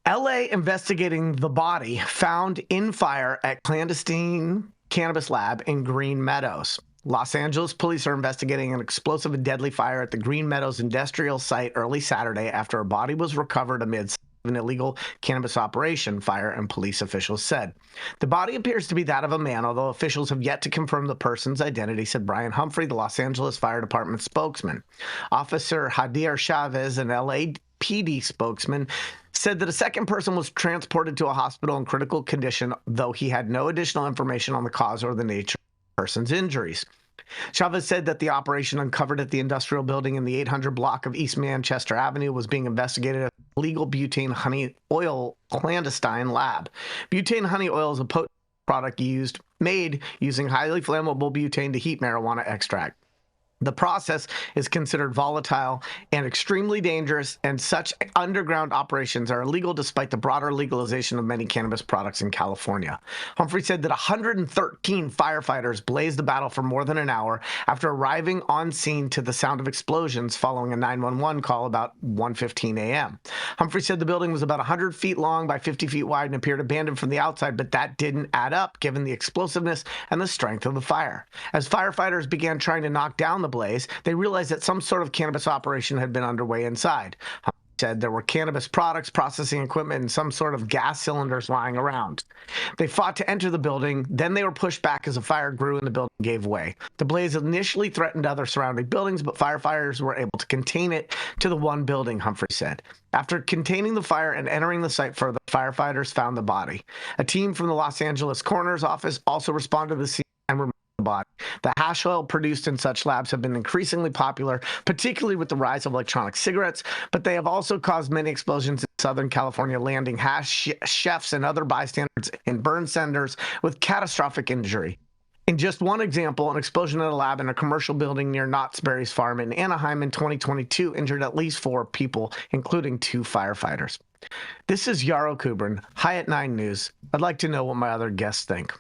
LA investigating the body found in fire at Clandestine Cannabis Lab in Green Meadows. Los Angeles police are investigating an explosive and deadly fire at the Green Meadows industrial site early Saturday after a body was recovered amid an illegal cannabis operation, fire and police officials said. The body appears to be that of a man, although officials have yet to confirm the person's identity, said Brian Humphrey, the Los Angeles Fire Department spokesman. Officer Hadir Chavez, an LAPD spokesman, said that a second person was transported to a hospital in critical condition, though he had no additional information on the cause or the nature of the person's injuries. Chavez said that the operation uncovered at the industrial building in the 800 block of East Manchester Avenue was being investigated at the legal butane honey oil clandestine lab. Butane honey oil is a potent product made using highly flammable butane to heat marijuana extract. The process is considered volatile and extremely dangerous, and such underground operations are illegal despite the broader legalization of many cannabis products in California. Humphrey said that 113 firefighters blazed the battle for more than an hour after arriving on scene to the sound of explosions following a 911 call about 1:15 a.m. Humphrey said the building was about 100 feet long by 50 feet wide and appeared abandoned from the outside, but that didn't add up given the explosiveness and the strength of the fire. As firefighters began trying to knock down the blaze, they realized that some sort of cannabis operation had been underway inside. Humphrey said there were cannabis products, processing equipment, and some sort of gas cylinders lying around. They fought to enter the building, then they were pushed back as the fire grew and the building gave way. The blaze initially threatened other surrounding buildings, but firefighters were able to contain it to the one building, Humphrey said. After containing the fire and entering the site further, firefighters found the body. A team from the Los Angeles Coroner's Office also responded to the scene and removed the body. The hash oil produced in such labs have been increasingly popular, particularly with the rise of electronic cigarettes, but they have also caused many explosions in Southern California, landing hash chefs and other bystanders in burn centers with catastrophic injury. In just one example, an explosion at a lab in a commercial building near Knott's Berry's Farm in Anaheim in 2022 injured at least 4 people, including 2 firefighters. This is Yarrow Kubrin, High at 9 News. I'd like to know what my other guests think.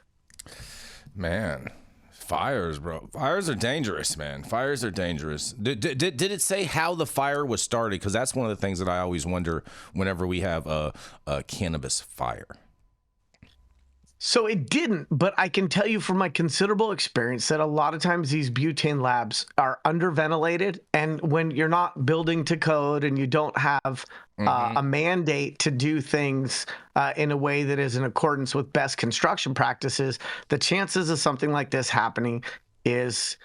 Man, fires, bro. Fires are dangerous, man. Fires are dangerous. Did it say how the fire was started? Because that's one of the things that I always wonder whenever we have a cannabis fire. So it didn't, but I can tell you from my considerable experience that a lot of times these butane labs are underventilated, and when you're not building to code and you don't have a mandate to do things in a way that is in accordance with best construction practices, the chances of something like this happening is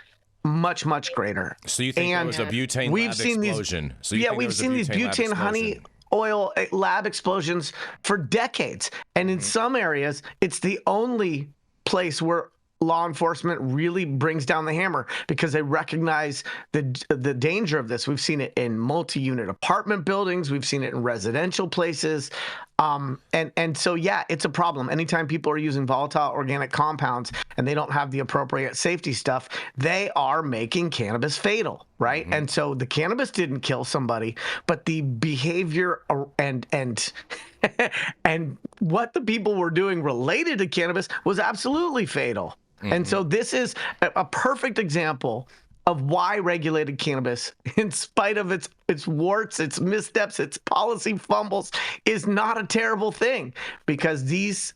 much, much greater. So you think there was a butane lab explosion? We've seen these butane honey oil lab explosions for decades. And in some areas, it's the only place where law enforcement really brings down the hammer because they recognize the danger of this. We've seen it in multi-unit apartment buildings. We've seen it in residential places. And so, yeah, it's a problem. Anytime people are using volatile organic compounds and they don't have the appropriate safety stuff, they are making cannabis fatal, right? And so the cannabis didn't kill somebody, but the behavior and and what the people were doing related to cannabis was absolutely fatal. And so this is a perfect example of why regulated cannabis, in spite of its warts, its missteps, its policy fumbles, is not a terrible thing, because these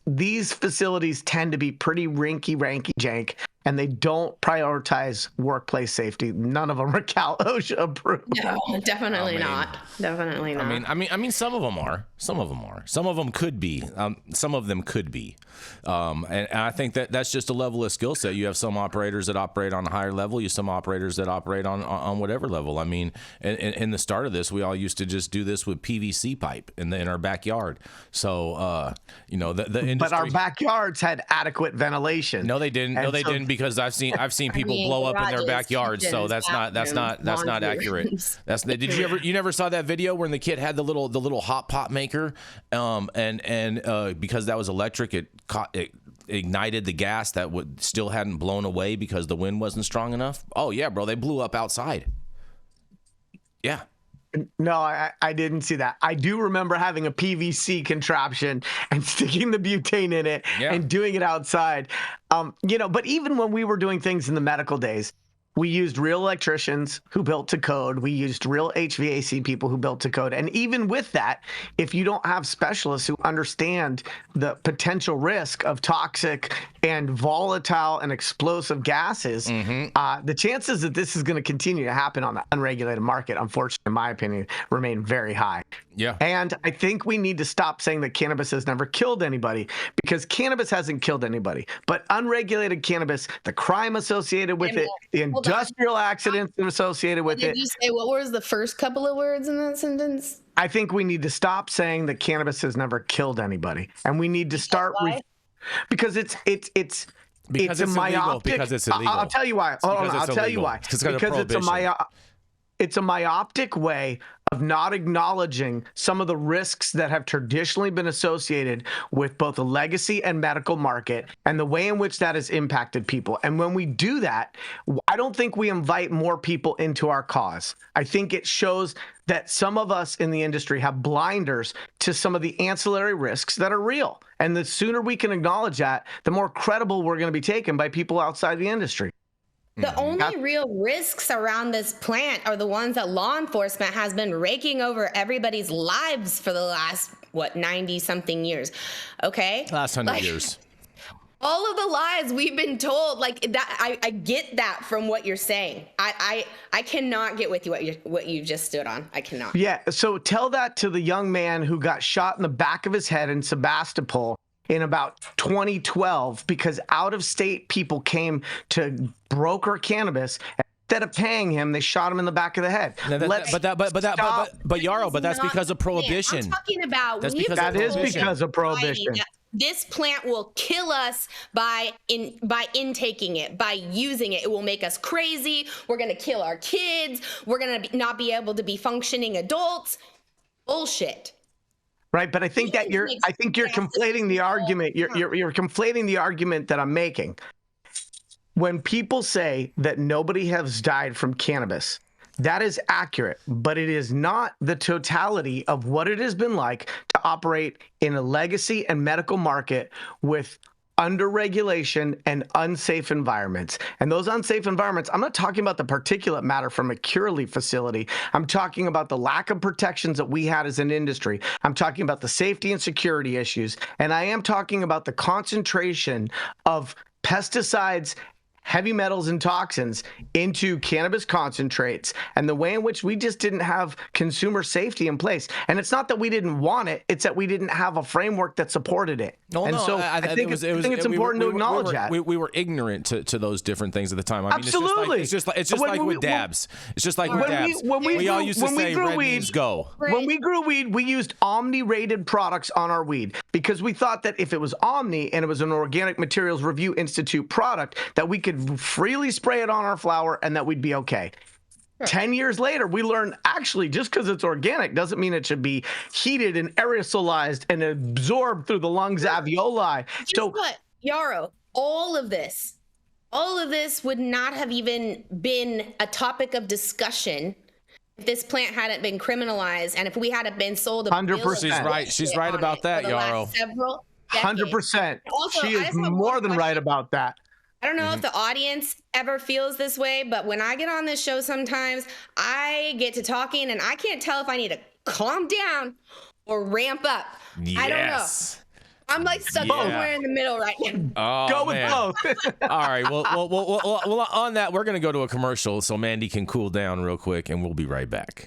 facilities tend to be pretty rinky-ranky jank, and they don't prioritize workplace safety. None of them are Cal OSHA approved. No, definitely not. Definitely not. I mean, some of them are. Some of them are. Some of them could be. Some of them could be. And I think that's just a level of skill set. You have some operators that operate on a higher level. You have some operators that operate on whatever level. I mean, in the start of this, we all used to just do this with PVC pipe in our backyard. So, the industry. But our backyards had adequate ventilation. No, they didn't. No, they didn't, because I've seen people blow up in their backyards. So that's not accurate. You never saw that video when the kid had the little hot pot maker, and because that was electric, it ignited the gas that still hadn't blown away because the wind wasn't strong enough. Oh yeah, bro, they blew up outside. Yeah. No, I didn't see that. I do remember having a PVC contraption and sticking the butane in it and doing it outside. But even when we were doing things in the medical days, We used real electricians who built to code. We used real HVAC people who built to code. And even with that, if you don't have specialists who understand the potential risk of toxic and volatile and explosive gases, the chances that this is going to continue to happen on the unregulated market, unfortunately, in my opinion, remain very high. Yeah. And I think we need to stop saying that cannabis has never killed anybody, because cannabis hasn't killed anybody. But unregulated cannabis, the crime associated with it, the industrial accidents associated with it. Did you say, what was the first couple of words in that sentence? I think we need to stop saying that cannabis has never killed anybody, and we need to start because it's a myopic. Because it's illegal. I'll tell you why. I'll tell you why. Because it's a myopic way of not acknowledging some of the risks that have traditionally been associated with both the legacy and medical market and the way in which that has impacted people. And when we do that, I don't think we invite more people into our cause. I think it shows that some of us in the industry have blinders to some of the ancillary risks that are real. And the sooner we can acknowledge that, the more credible we're going to be taken by people outside the industry. The only real risks around this plant are the ones that law enforcement has been raking over everybody's lives for the last, 90-something years, okay? Last 100 years. All of the lies we've been told, like that, I get that from what you're saying. I cannot get with you what you just stood on. I cannot. Yeah, so tell that to the young man who got shot in the back of his head in Sebastopol in about 2012 because out-of-state people came to broker cannabis. Instead of paying him, they shot him in the back of the head. But Yarrow, but that's because of prohibition. I'm talking about that is because of prohibition. This plant will kill us by intaking it, by using it. It will make us crazy. We're going to kill our kids. We're going to not be able to be functioning adults. Bullshit. Right, but I think that you're conflating the argument. You're conflating the argument that I'm making. When people say that nobody has died from cannabis, that is accurate, but it is not the totality of what it has been like to operate in a legacy and medical market with under regulation and unsafe environments. And those unsafe environments, I'm not talking about the particulate matter from a Curaleaf facility. I'm talking about the lack of protections that we had as an industry. I'm talking about the safety and security issues. And I am talking about the concentration of pesticides, heavy metals and toxins into cannabis concentrates and the way in which we just didn't have consumer safety in place. And it's not that we didn't want it, it's that we didn't have a framework that supported it. I think it's important to acknowledge that. We were ignorant to those different things at the time. I mean, absolutely. It's just like with dabs. It's just like with dabs. We all used to say red means go. When we grew weed, we used Omni-rated products on our weed because we thought that if it was Omni and it was an Organic Materials Review Institute product, that we could freely spray it on our flower and that we'd be okay. 10 years later, we learned actually just because it's organic doesn't mean it should be heated and aerosolized and absorbed through the lungs alveoli. So what, Yarrow, all of this would not have even been a topic of discussion if this plant hadn't been criminalized and if we hadn't been sold 100%. She's right about that, Yarrow. 100%. She is more than right about that. I don't know if the audience ever feels this way, but when I get on this show sometimes, I get to talking and I can't tell if I need to calm down or ramp up. Yes. I don't know. I'm like stuck somewhere in the middle right now. Oh, go with both. All right. Well, on that, we're going to go to a commercial so Mandy can cool down real quick, and we'll be right back.